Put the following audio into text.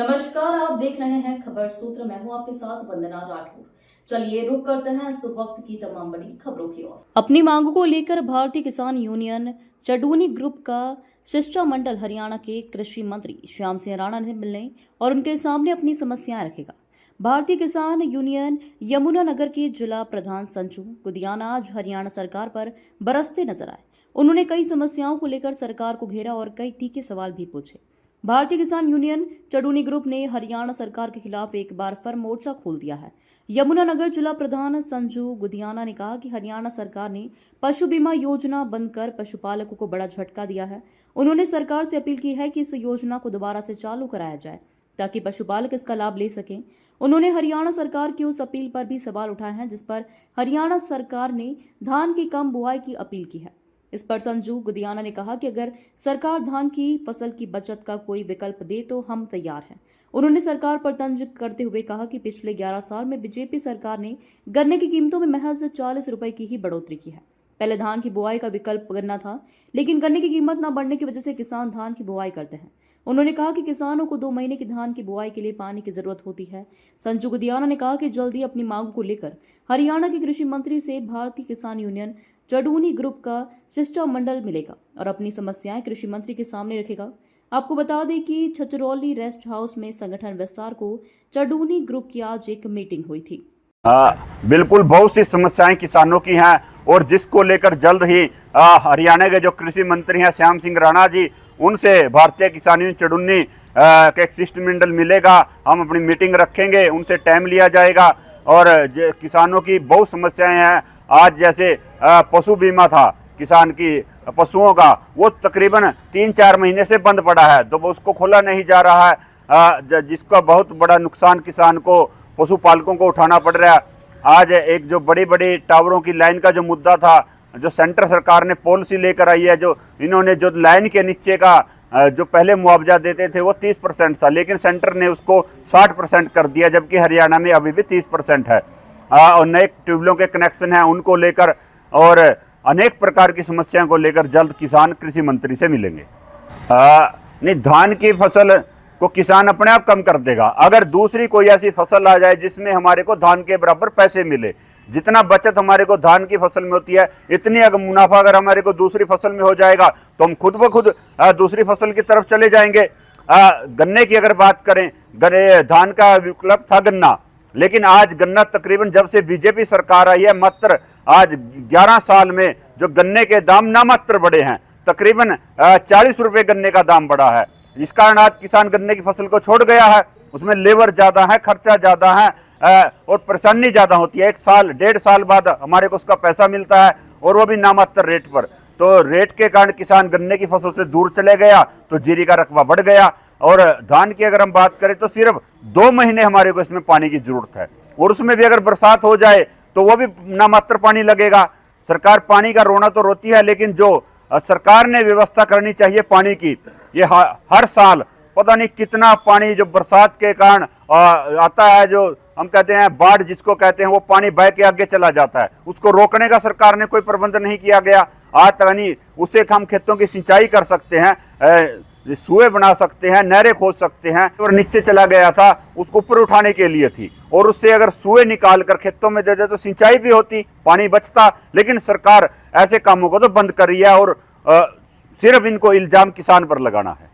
नमस्कार, आप देख रहे हैं खबर सूत्र। मैं हूं आपके साथ वंदना राठौर। चलिए रुक करते हैं इस वक्त की तमाम बड़ी खबरों की ओर। अपनी मांगों को लेकर भारतीय किसान यूनियन चडूनी ग्रुप का शिष्टमंडल हरियाणा के कृषि मंत्री श्याम सिंह राणा से मिलने और उनके सामने अपनी समस्याएं रखेगा। भारतीय किसान यूनियन यमुनानगर के जिला प्रधान संजू गुदियाना आज हरियाणा सरकार पर बरसते नजर आए। उन्होंने कई समस्याओं को लेकर सरकार को घेरा और कई तीखे सवाल भी पूछे। भारतीय किसान यूनियन चडूनी ग्रुप ने हरियाणा सरकार के खिलाफ एक बार फिर मोर्चा खोल दिया है। यमुनानगर जिला प्रधान संजू गुदियाना ने कहा कि हरियाणा सरकार ने पशु बीमा योजना बंद कर पशुपालकों को बड़ा झटका दिया है। उन्होंने सरकार से अपील की है कि इस योजना को दोबारा से चालू कराया जाए ताकि पशुपालक इसका लाभ ले सकें। उन्होंने हरियाणा सरकार की उस अपील पर भी सवाल उठाए हैं जिस पर हरियाणा सरकार ने धान की कम बुआई की अपील की है। इस पर संजू गुदियाना ने कहा कि अगर सरकार धान की फसल की बचत का कोई विकल्प दे तो हम तैयार हैं। उन्होंने सरकार पर तंज करते हुए कहा कि पिछले 11 साल में बीजेपी सरकार ने गन्ने की कीमतों में महज 40 रुपए की ही बढ़ोतरी की है। पहले धान की बुआई का विकल्प गन्ना था, लेकिन गन्ने की कीमत न बढ़ने की वजह से किसान धान की बुआई करते हैं। उन्होंने कहा कि किसानों को 2 महीने की धान की बुआई के लिए पानी की जरूरत होती है। संजू गुदियाना ने कहा कि जल्दी अपनी मांगों को लेकर हरियाणा के कृषि मंत्री से भारतीय किसान यूनियन चडूनी ग्रुप का शिष्टमंडल मिलेगा और अपनी समस्याएं कृषि मंत्री के सामने रखेगा। आपको बता दें कि छछरौली रेस्ट हाउस में संगठन विस्तार को चडूनी ग्रुप की आज एक मीटिंग हुई थी। बिल्कुल बहुत सी समस्याएं किसानों की हैं और जिसको लेकर जल्द ही हरियाणा के जो कृषि मंत्री हैं श्याम सिंह राणा जी, उनसे भारतीय किसान यूनियन चडूनी का एक शिष्टमंडल मिलेगा। हम अपनी मीटिंग रखेंगे, उनसे टाइम लिया जाएगा और किसानों की बहुत समस्याएं हैं। आज जैसे पशु बीमा था किसान की पशुओं का, वो तकरीबन 3-4 महीने से बंद पड़ा है, तो उसको खोला नहीं जा रहा है, जिसका बहुत बड़ा नुकसान किसान को पशुपालकों को उठाना पड़ रहा है। आज एक जो बड़ी बड़ी टावरों की लाइन का जो मुद्दा था, जो सेंटर सरकार ने पॉलिसी लेकर आई है, जो इन्होंने जो लाइन के नीचे का जो पहले मुआवजा देते थे वो 30% था, लेकिन सेंटर ने उसको 60% कर दिया, जबकि हरियाणा में अभी भी 30% है। और नए ट्यूबवेलों के कनेक्शन हैं उनको लेकर और अनेक प्रकार की समस्याओं को लेकर जल्द किसान कृषि मंत्री से मिलेंगे। नहीं, धान की फसल को किसान अपने आप कम कर देगा अगर दूसरी कोई ऐसी फसल आ जाए जिसमें हमारे को धान के बराबर पैसे मिले। जितना बचत हमारे को धान की फसल में होती है, इतनी अगर मुनाफा अगर हमारे को दूसरी फसल में हो जाएगा तो हम खुद ब खुद दूसरी फसल की तरफ चले जाएंगे। गन्ने की अगर बात करें, धान का विकल्प था गन्ना, लेकिन आज गन्ना तकरीबन जब से बीजेपी सरकार आई है, मात्र आज 11 साल में जो गन्ने के दाम नामात्र बढ़े हैं, तकरीबन 40 रुपए गन्ने का दाम बढ़ा है। इस कारण आज किसान गन्ने की फसल को छोड़ गया है। उसमें लेबर ज्यादा है, खर्चा ज्यादा है और परेशानी ज्यादा होती है। 1 साल 1.5 साल बाद हमारे को उसका पैसा मिलता है और वो भी नामात्र रेट पर। तो रेट के कारण किसान गन्ने की फसल से दूर चले गया, तो जीरी का रकबा बढ़ गया। और धान की अगर हम बात करें तो सिर्फ 2 महीने हमारे को इसमें पानी की जरूरत है, और उसमें भी अगर बरसात हो जाए तो वो भी नामात्र पानी लगेगा। सरकार पानी का रोना तो रोती है, लेकिन जो सरकार ने व्यवस्था करनी चाहिए पानी की, ये हर साल पता नहीं कितना पानी जो बरसात के कारण आता है, जो हम कहते हैं बाढ़ जिसको कहते हैं, वो पानी बह के आगे चला जाता है। उसको रोकने का सरकार ने कोई प्रबंध नहीं किया गया आज तक। नहीं, उससे हम खेतों की सिंचाई कर सकते हैं, सुए बना सकते हैं, नहरें खोद सकते हैं। और नीचे चला गया था, उसको ऊपर उठाने के लिए थी, और उससे अगर सुए निकाल कर खेतों में दे दे तो सिंचाई भी होती, पानी बचता। लेकिन सरकार ऐसे कामों को तो बंद कर रही है और सिर्फ इनको इल्जाम किसान पर लगाना है।